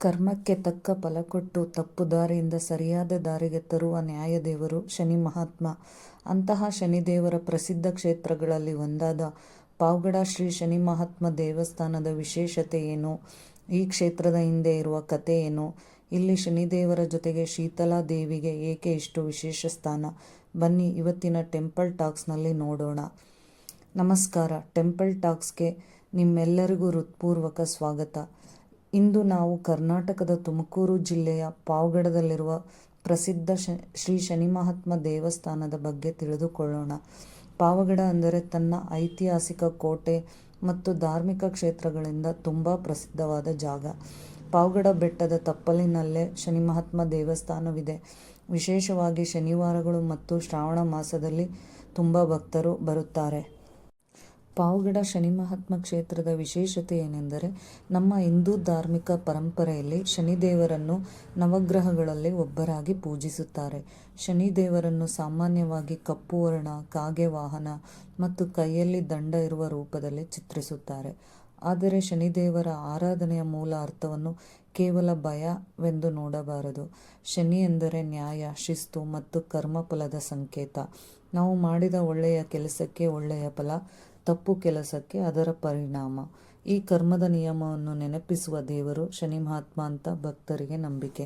ಕರ್ಮಕ್ಕೆ ತಕ್ಕ ಫಲ ಕೊಟ್ಟು ತಪ್ಪು ದಾರಿಯಿಂದ ಸರಿಯಾದ ದಾರಿಗೆ ತರುವ ನ್ಯಾಯದೇವರು ಶನಿ ಮಹಾತ್ಮ. ಅಂತಹ ಶನಿದೇವರ ಪ್ರಸಿದ್ಧ ಕ್ಷೇತ್ರಗಳಲ್ಲಿ ಒಂದಾದ ಪಾವಗಡ ಶ್ರೀ ಶನಿ ಮಹಾತ್ಮ ದೇವಸ್ಥಾನದ ವಿಶೇಷತೆ ಏನು? ಈ ಕ್ಷೇತ್ರದ ಹಿಂದೆ ಇರುವ ಕಥೆ ಏನು? ಇಲ್ಲಿ ಶನಿದೇವರ ಜೊತೆಗೆ ಶೀತಲಾ ದೇವಿಗೆ ಏಕೆ ಇಷ್ಟು ವಿಶೇಷ ಸ್ಥಾನ? ಬನ್ನಿ ಇವತ್ತಿನ ಟೆಂಪಲ್ ಟಾಕ್ಸ್ನಲ್ಲಿ ನೋಡೋಣ. ನಮಸ್ಕಾರ. ಟೆಂಪಲ್ ಟಾಕ್ಸ್ಗೆ ನಿಮ್ಮೆಲ್ಲರಿಗೂ ಹೃತ್ಪೂರ್ವಕ ಸ್ವಾಗತ. ಇಂದು ನಾವು ಕರ್ನಾಟಕದ ತುಮಕೂರು ಜಿಲ್ಲೆಯ ಪಾವಗಡದಲ್ಲಿರುವ ಪ್ರಸಿದ್ಧ ಶ್ರೀ ಶನಿ ಮಹಾತ್ಮ ದೇವಸ್ಥಾನದ ಬಗ್ಗೆ ತಿಳಿದುಕೊಳ್ಳೋಣ. ಪಾವಗಡ ಅಂದರೆ ತನ್ನ ಐತಿಹಾಸಿಕ ಕೋಟೆ ಮತ್ತು ಧಾರ್ಮಿಕ ಕ್ಷೇತ್ರಗಳಿಂದ ತುಂಬ ಪ್ರಸಿದ್ಧವಾದ ಜಾಗ. ಪಾವಗಡ ಬೆಟ್ಟದ ತಪ್ಪಲಿನಲ್ಲೇ ಶನಿ ಮಹಾತ್ಮ ದೇವಸ್ಥಾನವಿದೆ. ವಿಶೇಷವಾಗಿ ಶನಿವಾರಗಳು ಮತ್ತು ಶ್ರಾವಣ ಮಾಸದಲ್ಲಿ ತುಂಬ ಭಕ್ತರು ಬರುತ್ತಾರೆ. ಪಾವಗಡ ಶನಿ ಮಹಾತ್ಮ ಕ್ಷೇತ್ರದ ವಿಶೇಷತೆ ಏನೆಂದರೆ, ನಮ್ಮ ಹಿಂದೂ ಧಾರ್ಮಿಕ ಪರಂಪರೆಯಲ್ಲಿ ಶನಿದೇವರನ್ನು ನವಗ್ರಹಗಳಲ್ಲಿ ಒಬ್ಬರಾಗಿ ಪೂಜಿಸುತ್ತಾರೆ. ಶನಿದೇವರನ್ನು ಸಾಮಾನ್ಯವಾಗಿ ಕಪ್ಪು ವರ್ಣ, ಕಾಗೆ ವಾಹನ ಮತ್ತು ಕೈಯಲ್ಲಿ ದಂಡ ಇರುವ ರೂಪದಲ್ಲಿ ಚಿತ್ರಿಸುತ್ತಾರೆ. ಆದರೆ ಶನಿದೇವರ ಆರಾಧನೆಯ ಮೂಲ ಅರ್ಥವನ್ನು ಕೇವಲ ಭಯವೆಂದು ನೋಡಬಾರದು. ಶನಿ ಎಂದರೆ ನ್ಯಾಯ, ಶಿಸ್ತು ಮತ್ತು ಕರ್ಮಫಲದ ಸಂಕೇತ. ನಾವು ಮಾಡಿದ ಒಳ್ಳೆಯ ಕೆಲಸಕ್ಕೆ ಒಳ್ಳೆಯ ಫಲ, ತಪ್ಪು ಕೆಲಸಕ್ಕೆ ಅದರ ಪರಿಣಾಮ. ಈ ಕರ್ಮದ ನಿಯಮವನ್ನು ನೆನಪಿಸುವ ದೇವರು ಶನಿ ಮಹಾತ್ಮ ಅಂತ ಭಕ್ತರಿಗೆ ನಂಬಿಕೆ.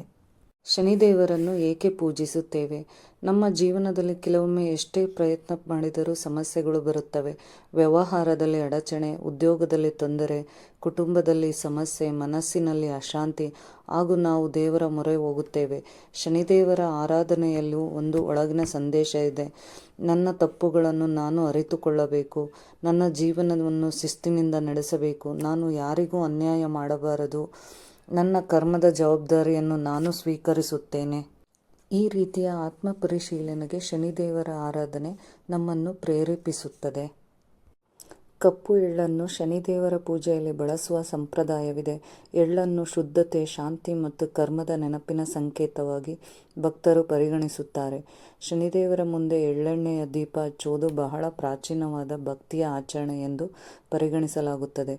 ಶನಿದೇವರನ್ನು ಏಕೆ ಪೂಜಿಸುತ್ತೇವೆ? ನಮ್ಮ ಜೀವನದಲ್ಲಿ ಕೆಲವೊಮ್ಮೆ ಎಷ್ಟೇ ಪ್ರಯತ್ನ ಮಾಡಿದರೂ ಸಮಸ್ಯೆಗಳು ಬರುತ್ತವೆ. ವ್ಯವಹಾರದಲ್ಲಿ ಅಡಚಣೆ, ಉದ್ಯೋಗದಲ್ಲಿ ತೊಂದರೆ, ಕುಟುಂಬದಲ್ಲಿ ಸಮಸ್ಯೆ, ಮನಸ್ಸಿನಲ್ಲಿ ಅಶಾಂತಿ, ಹಾಗೂ ನಾವು ದೇವರ ಮೊರೆ ಹೋಗುತ್ತೇವೆ. ಶನಿದೇವರ ಆರಾಧನೆಯಲ್ಲೂ ಒಂದು ಒಳಗಿನ ಸಂದೇಶ ಇದೆ. ನನ್ನ ತಪ್ಪುಗಳನ್ನು ನಾನು ಅರಿತುಕೊಳ್ಳಬೇಕು, ನನ್ನ ಜೀವನವನ್ನು ಶಿಸ್ತಿನಿಂದ ನಡೆಸಬೇಕು, ನಾನು ಯಾರಿಗೂ ಅನ್ಯಾಯ ಮಾಡಬಾರದು, ನನ್ನ ಕರ್ಮದ ಜವಾಬ್ದಾರಿಯನ್ನು ನಾನು ಸ್ವೀಕರಿಸುತ್ತೇನೆ. ಈ ರೀತಿಯ ಆತ್ಮ ಪರಿಶೀಲನೆಗೆ ಶನಿದೇವರ ಆರಾಧನೆ ನಮ್ಮನ್ನು ಪ್ರೇರೇಪಿಸುತ್ತದೆ. ಕಪ್ಪು ಎಳ್ಳನ್ನು ಶನಿದೇವರ ಪೂಜೆಯಲ್ಲಿ ಬಳಸುವ ಸಂಪ್ರದಾಯವಿದೆ. ಎಳ್ಳನ್ನು ಶುದ್ಧತೆ, ಶಾಂತಿ ಮತ್ತು ಕರ್ಮದ ನೆನಪಿನ ಸಂಕೇತವಾಗಿ ಭಕ್ತರು ಪರಿಗಣಿಸುತ್ತಾರೆ. ಶನಿದೇವರ ಮುಂದೆ ಎಳ್ಳೆಣ್ಣೆಯ ದೀಪ ಹಚ್ಚುವುದು ಬಹಳ ಪ್ರಾಚೀನವಾದ ಭಕ್ತಿಯ ಆಚರಣೆ ಎಂದು ಪರಿಗಣಿಸಲಾಗುತ್ತದೆ.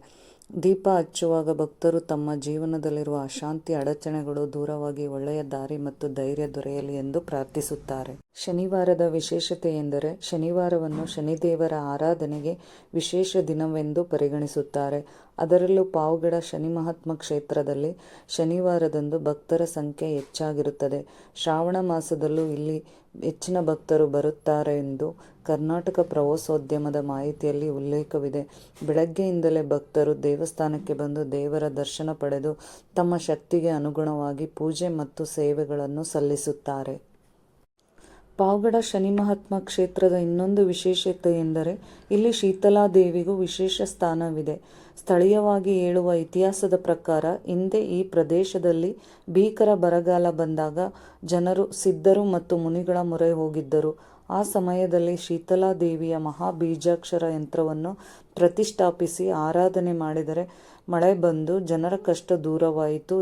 ದೀಪ ಹಚ್ಚುವಾಗ ಭಕ್ತರು ತಮ್ಮ ಜೀವನದಲ್ಲಿರುವ ಅಶಾಂತಿ, ಅಡಚಣೆಗಳು ದೂರವಾಗಿ ಒಳ್ಳೆಯ ದಾರಿ ಮತ್ತು ಧೈರ್ಯ ದೊರೆಯಲಿ ಎಂದು ಪ್ರಾರ್ಥಿಸುತ್ತಾರೆ. ಶನಿವಾರದ ವಿಶೇಷತೆ ಎಂದರೆ, ಶನಿವಾರವನ್ನು ಶನಿದೇವರ ಆರಾಧನೆಗೆ ವಿಶೇಷ ದಿನವೆಂದು ಪರಿಗಣಿಸುತ್ತಾರೆ. ಅದರಲ್ಲೂ ಪಾವಗಡ ಶನಿ ಮಹಾತ್ಮ ಕ್ಷೇತ್ರದಲ್ಲಿ ಶನಿವಾರದಂದು ಭಕ್ತರ ಸಂಖ್ಯೆ ಹೆಚ್ಚಾಗಿರುತ್ತದೆ. ಶ್ರಾವಣ ಮಾಸದಲ್ಲೂ ಇಲ್ಲಿ ಹೆಚ್ಚಿನ ಭಕ್ತರು ಬರುತ್ತಾರೆ ಎಂದು ಕರ್ನಾಟಕ ಪ್ರವಾಸೋದ್ಯಮದ ಮಾಹಿತಿಯಲ್ಲಿ ಉಲ್ಲೇಖವಿದೆ. ಬೆಳಗ್ಗೆಯಿಂದಲೇ ಭಕ್ತರು ದೇವಸ್ಥಾನಕ್ಕೆ ಬಂದು ದೇವರ ದರ್ಶನ ಪಡೆದು ತಮ್ಮ ಶಕ್ತಿಗೆ ಅನುಗುಣವಾಗಿ ಪೂಜೆ ಮತ್ತು ಸೇವೆಗಳನ್ನು ಸಲ್ಲಿಸುತ್ತಾರೆ. ಪಾವಗಡ ಶನಿ ಮಹಾತ್ಮ ಕ್ಷೇತ್ರದ ಇನ್ನೊಂದು ವಿಶೇಷತೆ ಎಂದರೆ, ಇಲ್ಲಿ ಶೀತಲಾ ದೇವಿಗೂ ವಿಶೇಷ ಸ್ಥಾನವಿದೆ. ಸ್ಥಳೀಯವಾಗಿ ಹೇಳುವ ಇತಿಹಾಸದ ಪ್ರಕಾರ, ಹಿಂದೆ ಈ ಪ್ರದೇಶದಲ್ಲಿ ಭೀಕರ ಬರಗಾಲ ಬಂದಾಗ ಜನರು ಸಿದ್ಧರು ಮತ್ತು ಮುನಿಗಳ ಮೊರೆ ಹೋಗಿದ್ದರು. ಆ ಸಮಯದಲ್ಲಿ ಶೀತಲಾ ದೇವಿಯ ಮಹಾಬೀಜಾಕ್ಷರ ಯಂತ್ರವನ್ನು ಪ್ರತಿಷ್ಠಾಪಿಸಿ ಆರಾಧನೆ ಮಾಡಿದರೆ ಮಳೆ ಬಂದು ಜನರ ಕಷ್ಟ ದೂರವಾಯಿತು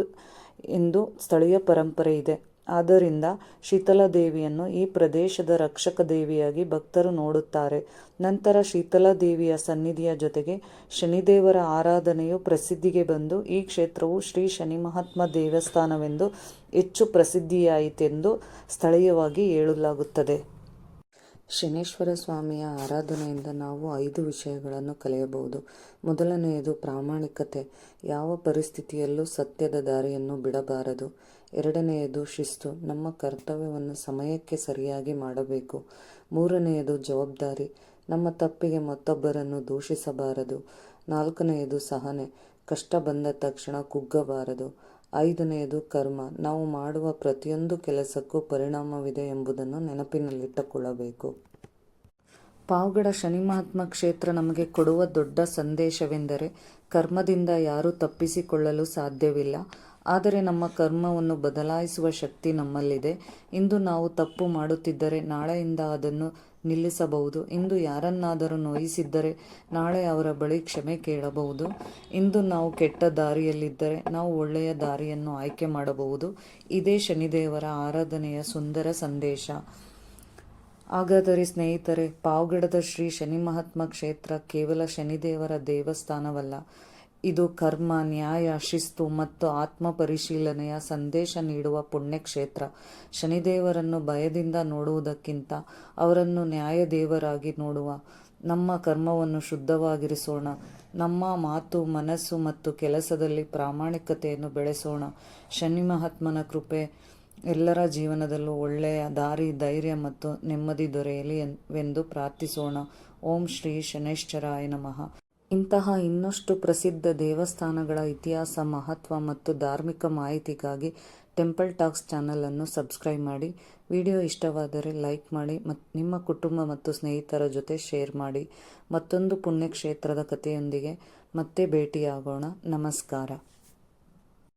ಎಂದು ಸ್ಥಳೀಯ ಪರಂಪರೆ ಇದೆ. ಆದ್ದರಿಂದ ಶೀತಲಾ ದೇವಿಯನ್ನು ಈ ಪ್ರದೇಶದ ರಕ್ಷಕ ದೇವಿಯಾಗಿ ಭಕ್ತರು ನೋಡುತ್ತಾರೆ. ನಂತರ ಶೀತಲಾ ದೇವಿಯ ಸನ್ನಿಧಿಯ ಜೊತೆಗೆ ಶನಿದೇವರ ಆರಾಧನೆಯು ಪ್ರಸಿದ್ಧಿಗೆ ಬಂದು ಈ ಕ್ಷೇತ್ರವು ಶ್ರೀ ಶನಿ ಮಹಾತ್ಮ ದೇವಸ್ಥಾನವೆಂದು ಹೆಚ್ಚು ಪ್ರಸಿದ್ಧಿಯಾಯಿತೆಂದು ಸ್ಥಳೀಯವಾಗಿ ಹೇಳಲಾಗುತ್ತದೆ. ಶನೇಶ್ವರ ಸ್ವಾಮಿಯ ಆರಾಧನೆಯಿಂದ ನಾವು 5 ವಿಷಯಗಳನ್ನು ಕಲಿಯಬಹುದು. ಮೊದಲನೆಯದು ಪ್ರಾಮಾಣಿಕತೆ. ಯಾವ ಪರಿಸ್ಥಿತಿಯಲ್ಲೂ ಸತ್ಯದ ದಾರಿಯನ್ನು ಬಿಡಬಾರದು. ಎರಡನೆಯದು ಶಿಸ್ತು. ನಮ್ಮ ಕರ್ತವ್ಯವನ್ನು ಸಮಯಕ್ಕೆ ಸರಿಯಾಗಿ ಮಾಡಬೇಕು. ಮೂರನೆಯದು ಜವಾಬ್ದಾರಿ. ನಮ್ಮ ತಪ್ಪಿಗೆ ಮತ್ತೊಬ್ಬರನ್ನು ದೂಷಿಸಬಾರದು. ನಾಲ್ಕನೆಯದು ಸಹನೆ. ಕಷ್ಟ ಬಂದ ತಕ್ಷಣ ಕುಗ್ಗಬಾರದು. ಐದನೆಯದು ಕರ್ಮ. ನಾವು ಮಾಡುವ ಪ್ರತಿಯೊಂದು ಕೆಲಸಕ್ಕೂ ಪರಿಣಾಮವಿದೆ ಎಂಬುದನ್ನು ನೆನಪಿನಲ್ಲಿಟ್ಟುಕೊಳ್ಳಬೇಕು. ಪಾವಗಡ ಶನಿ ಮಹಾತ್ಮ ಕ್ಷೇತ್ರ ನಮಗೆ ಕೊಡುವ ದೊಡ್ಡ ಸಂದೇಶವೆಂದರೆ, ಕರ್ಮದಿಂದ ಯಾರೂ ತಪ್ಪಿಸಿಕೊಳ್ಳಲು ಸಾಧ್ಯವಿಲ್ಲ. ಆದರೆ ನಮ್ಮ ಕರ್ಮವನ್ನು ಬದಲಾಯಿಸುವ ಶಕ್ತಿ ನಮ್ಮಲ್ಲಿದೆ. ಇಂದು ನಾವು ತಪ್ಪು ಮಾಡುತ್ತಿದ್ದರೆ ನಾಳೆಯಿಂದ ಅದನ್ನು ನಿಲ್ಲಿಸಬಹುದು. ಇಂದು ಯಾರನ್ನಾದರೂ ನೋಯಿಸಿದ್ದರೆ ನಾಳೆ ಅವರ ಬಳಿ ಕ್ಷಮೆ ಕೇಳಬಹುದು. ಇಂದು ನಾವು ಕೆಟ್ಟ ದಾರಿಯಲ್ಲಿದ್ದರೆ ನಾವು ಒಳ್ಳೆಯ ದಾರಿಯನ್ನು ಆಯ್ಕೆ ಮಾಡಬಹುದು. ಇದೇ ಶನಿದೇವರ ಆರಾಧನೆಯ ಸುಂದರ ಸಂದೇಶ. ಹಾಗಾದರೆ ಸ್ನೇಹಿತರೆ, ಪಾವಗಡದ ಶ್ರೀ ಶನಿ ಮಹಾತ್ಮ ಕ್ಷೇತ್ರ ಕೇವಲ ಶನಿದೇವರ ದೇವಸ್ಥಾನವಲ್ಲ, ಇದು ಕರ್ಮ, ನ್ಯಾಯ, ಶಿಸ್ತು ಮತ್ತು ಆತ್ಮ ಪರಿಶೀಲನೆಯ ಸಂದೇಶ ನೀಡುವ ಪುಣ್ಯಕ್ಷೇತ್ರ. ಶನಿದೇವರನ್ನು ಭಯದಿಂದ ನೋಡುವುದಕ್ಕಿಂತ ಅವರನ್ನು ನ್ಯಾಯದೇವರಾಗಿ ನೋಡುವ. ನಮ್ಮ ಕರ್ಮವನ್ನು ಶುದ್ಧವಾಗಿರಿಸೋಣ. ನಮ್ಮ ಮಾತು, ಮನಸ್ಸು ಮತ್ತು ಕೆಲಸದಲ್ಲಿ ಪ್ರಾಮಾಣಿಕತೆಯನ್ನು ಬೆಳೆಸೋಣ. ಶನಿ ಮಹಾತ್ಮನ ಕೃಪೆ ಎಲ್ಲರ ಜೀವನದಲ್ಲೂ ಒಳ್ಳೆಯ ದಾರಿ, ಧೈರ್ಯ ಮತ್ತು ನೆಮ್ಮದಿ ದೊರೆಯಲಿ ಎಂದು ಪ್ರಾರ್ಥಿಸೋಣ. ಓಂ ಶ್ರೀ ಶನೈಶ್ಚರಾಯ ನಮಃ. ಇಂತಹ ಇನ್ನಷ್ಟು ಪ್ರಸಿದ್ಧ ದೇವಸ್ಥಾನಗಳ ಇತಿಹಾಸ, ಮಹತ್ವ ಮತ್ತು ಧಾರ್ಮಿಕ ಮಾಹಿತಿಗಾಗಿ ಟೆಂಪಲ್ ಟಾಕ್ಸ್ ಚಾನಲನ್ನು ಸಬ್ಸ್ಕ್ರೈಬ್ ಮಾಡಿ. ವಿಡಿಯೋ ಇಷ್ಟವಾದರೆ ಲೈಕ್ ಮಾಡಿ ಮತ್ತು ನಿಮ್ಮ ಕುಟುಂಬ ಮತ್ತು ಸ್ನೇಹಿತರ ಜೊತೆ ಶೇರ್ ಮಾಡಿ. ಮತ್ತೊಂದು ಪುಣ್ಯಕ್ಷೇತ್ರದ ಕಥೆಯೊಂದಿಗೆ ಮತ್ತೆ ಭೇಟಿಯಾಗೋಣ. ನಮಸ್ಕಾರ.